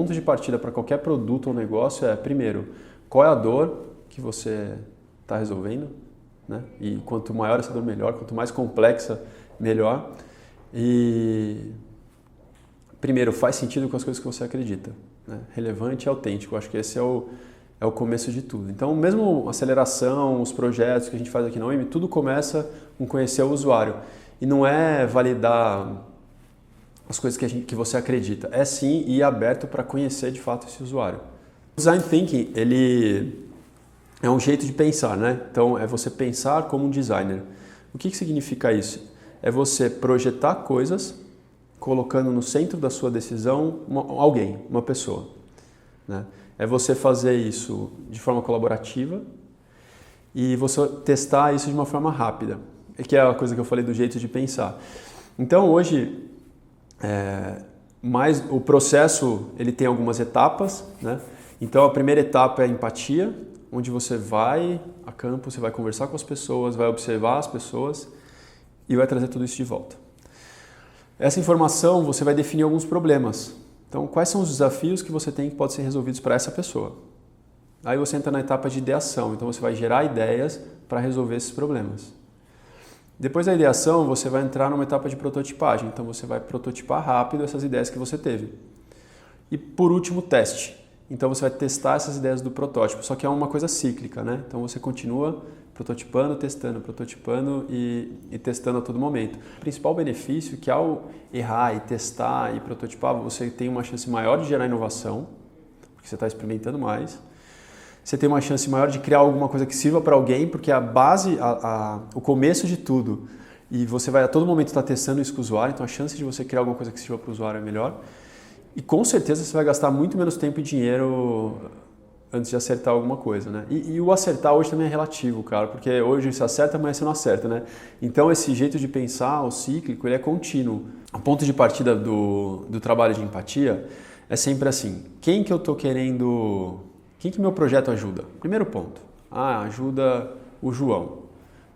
ponto de partida para qualquer produto ou negócio é, primeiro, qual é a dor que você está resolvendo, né? E quanto maior essa dor, melhor. Quanto mais complexa, melhor. E, primeiro, faz sentido com as coisas que você acredita, né? Relevante e autêntico. Eu acho que esse é o começo de tudo. Então, mesmo a aceleração, os projetos que a gente faz aqui na UEM, tudo começa com conhecer o usuário. E não é validar as coisas que você acredita. É sim ir aberto para conhecer de fato esse usuário. O Design Thinking, ele é um jeito de pensar, né? Então, é você pensar como um designer. O que significa isso? É você projetar coisas colocando no centro da sua decisão alguém, uma pessoa, né? É você fazer isso de forma colaborativa e você testar isso de uma forma rápida, que é a coisa que eu falei do jeito de pensar. Então, hoje, mas o processo ele tem algumas etapas, né? Então, a primeira etapa é a empatia, onde você vai a campo, você vai conversar com as pessoas, vai observar as pessoas e vai trazer tudo isso de volta. Essa informação você vai definir alguns problemas. Então, quais são os desafios que você tem que podem ser resolvidos para essa pessoa? Aí você entra na etapa de ideação, então você vai gerar ideias para resolver esses problemas. Depois da ideação, você vai entrar numa etapa de prototipagem, então você vai prototipar rápido essas ideias que você teve. E por último, teste. Então você vai testar essas ideias do protótipo, só que é uma coisa cíclica, né? Então você continua prototipando e testando a todo momento. O principal benefício é que ao errar e testar e prototipar, você tem uma chance maior de gerar inovação, porque você está experimentando mais. Você tem uma chance maior de criar alguma coisa que sirva para alguém, porque a base, o começo de tudo, e você vai a todo momento estar testando isso com o usuário, então a chance de você criar alguma coisa que sirva para o usuário é melhor. E com certeza você vai gastar muito menos tempo e dinheiro antes de acertar alguma coisa, né? E o acertar hoje também é relativo, cara, porque hoje você acerta, amanhã você não acerta, né? Então esse jeito de pensar, o cíclico, ele é contínuo. O ponto de partida do trabalho de empatia é sempre assim, quem que meu projeto ajuda? Primeiro ponto, ajuda o João.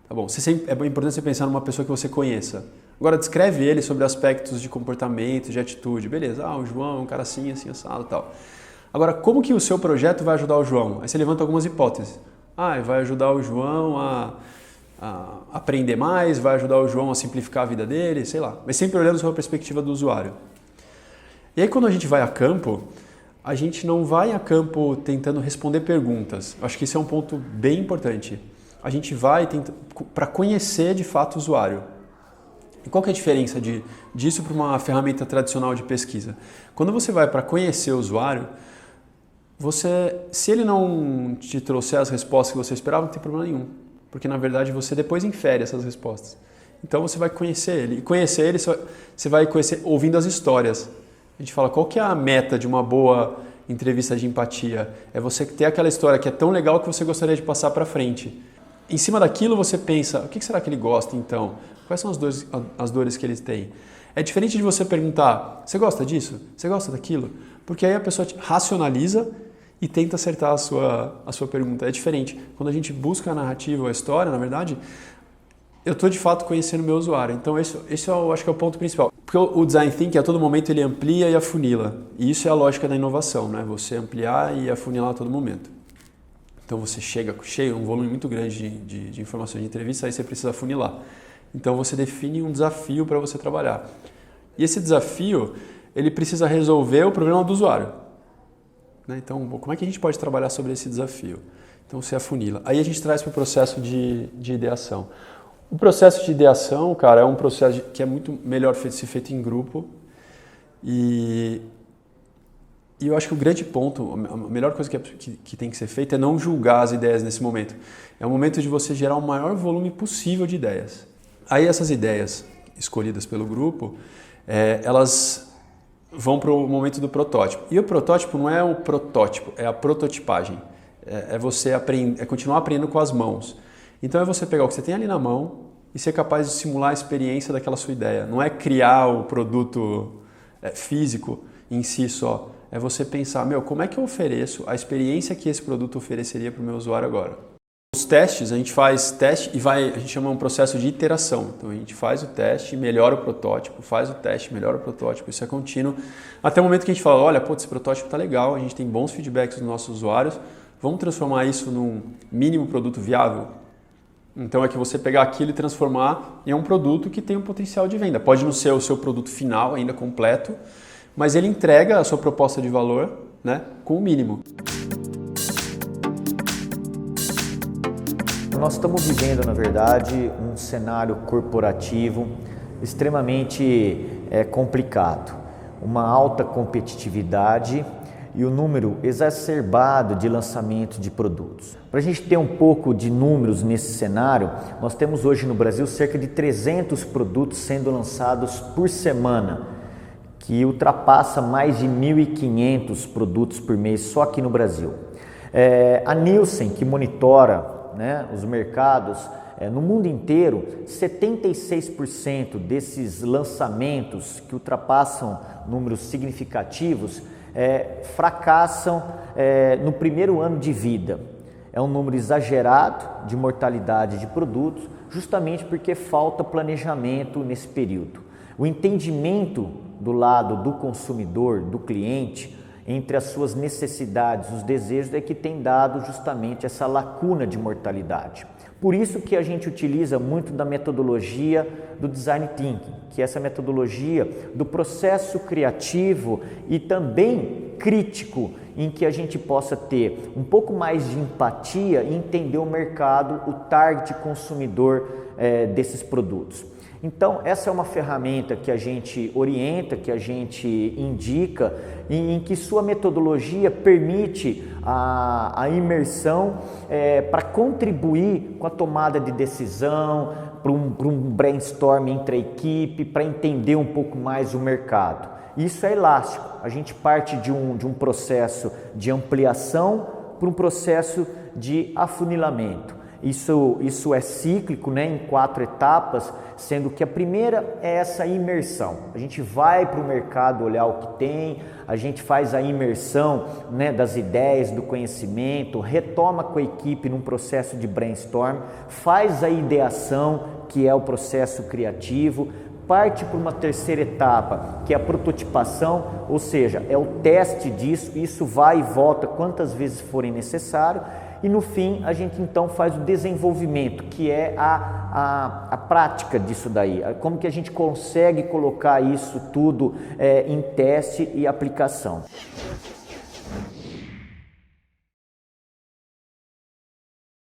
Tá bom, é importante você pensar numa pessoa que você conheça. Agora descreve ele sobre aspectos de comportamento, de atitude. Beleza, o João é um cara assim, assim, assado e tal. Agora, como que o seu projeto vai ajudar o João? Aí você levanta algumas hipóteses. Vai ajudar o João a aprender mais, vai ajudar o João a simplificar a vida dele, sei lá. Mas sempre olhando sobre a perspectiva do usuário. E aí quando a gente vai a campo, a gente não vai a campo tentando responder perguntas. Acho que esse é um ponto bem importante. A gente vai para conhecer de fato o usuário. E qual que é a diferença disso para uma ferramenta tradicional de pesquisa? Quando você vai para conhecer o usuário, se ele não te trouxer as respostas que você esperava, não tem problema nenhum. Porque, na verdade, você depois infere essas respostas. Então, você vai conhecer ele. E conhecer ele, você vai conhecer ouvindo as histórias. A gente fala, qual que é a meta de uma boa entrevista de empatia? É você ter aquela história que é tão legal que você gostaria de passar para frente. Em cima daquilo, você pensa, o que será que ele gosta, então? Quais são as dores que eles têm? É diferente de você perguntar, você gosta disso? Você gosta daquilo? Porque aí a pessoa racionaliza e tenta acertar a sua pergunta. É diferente. Quando a gente busca a narrativa ou a história, na verdade, eu estou de fato conhecendo o meu usuário. Então esse eu acho que é o ponto principal. Porque o Design Thinking, a todo momento, ele amplia e afunila. E isso é a lógica da inovação, né? Você ampliar e afunilar a todo momento. Então você chega cheio, um volume muito grande de informações de entrevista, aí você precisa afunilar. Então você define um desafio para você trabalhar. E esse desafio, ele precisa resolver o problema do usuário. Né? Então, como é que a gente pode trabalhar sobre esse desafio? Então você afunila. Aí a gente traz para o processo de ideação. O processo de ideação, cara, é um processo que é muito melhor ser feito em grupo. E eu acho que o grande ponto, a melhor coisa que tem que ser feita é não julgar as ideias nesse momento. É o momento de você gerar o maior volume possível de ideias. Aí essas ideias escolhidas pelo grupo, elas vão para o momento do protótipo. E o protótipo não é o protótipo, é a prototipagem. É você continuar aprendendo com as mãos. Então é você pegar o que você tem ali na mão e ser capaz de simular a experiência daquela sua ideia. Não é criar o produto físico em si só. É você pensar, como é que eu ofereço a experiência que esse produto ofereceria para o meu usuário agora? Os testes, a gente faz teste e a gente chama um processo de iteração. Então a gente faz o teste, melhora o protótipo, faz o teste, melhora o protótipo, isso é contínuo. Até o momento que a gente fala, olha, pô, esse protótipo tá legal, a gente tem bons feedbacks dos nossos usuários, vamos transformar isso num mínimo produto viável? Então é que você pegar aquilo e transformar em um produto que tem um potencial de venda. Pode não ser o seu produto final ainda completo, mas ele entrega a sua proposta de valor, né, com o mínimo. Nós estamos vivendo, na verdade, um cenário corporativo extremamente complicado. Uma alta competitividade e o número exacerbado de lançamento de produtos. Para a gente ter um pouco de números nesse cenário, nós temos hoje no Brasil cerca de 300 produtos sendo lançados por semana, que ultrapassa mais de 1.500 produtos por mês só aqui no Brasil. A Nielsen, que monitora os mercados, no mundo inteiro, 76% desses lançamentos que ultrapassam números significativos fracassam no primeiro ano de vida. É um número exagerado de mortalidade de produtos, justamente porque falta planejamento nesse período. O entendimento do lado do consumidor, do cliente, entre as suas necessidades, os desejos, é que tem dado justamente essa lacuna de mortalidade. Por isso que a gente utiliza muito da metodologia do Design Thinking, que é essa metodologia do processo criativo e também crítico, em que a gente possa ter um pouco mais de empatia e entender o mercado, o target consumidor desses produtos. Então, essa é uma ferramenta que a gente orienta, que a gente indica, em que sua metodologia permite a imersão para contribuir com a tomada de decisão, para um brainstorm entre a equipe, para entender um pouco mais o mercado. Isso é elástico, a gente parte de um processo de ampliação para um processo de afunilamento. Isso é cíclico, em 4 etapas, sendo que a primeira é essa imersão. A gente vai para o mercado olhar o que tem, a gente faz a imersão das ideias, do conhecimento, retoma com a equipe num processo de brainstorm, faz a ideação, que é o processo criativo, parte para uma terceira etapa, que é a prototipação, ou seja, é o teste disso, isso vai e volta quantas vezes forem necessário. E no fim a gente então faz o desenvolvimento, que é a prática disso daí, como que a gente consegue colocar isso tudo em teste e aplicação.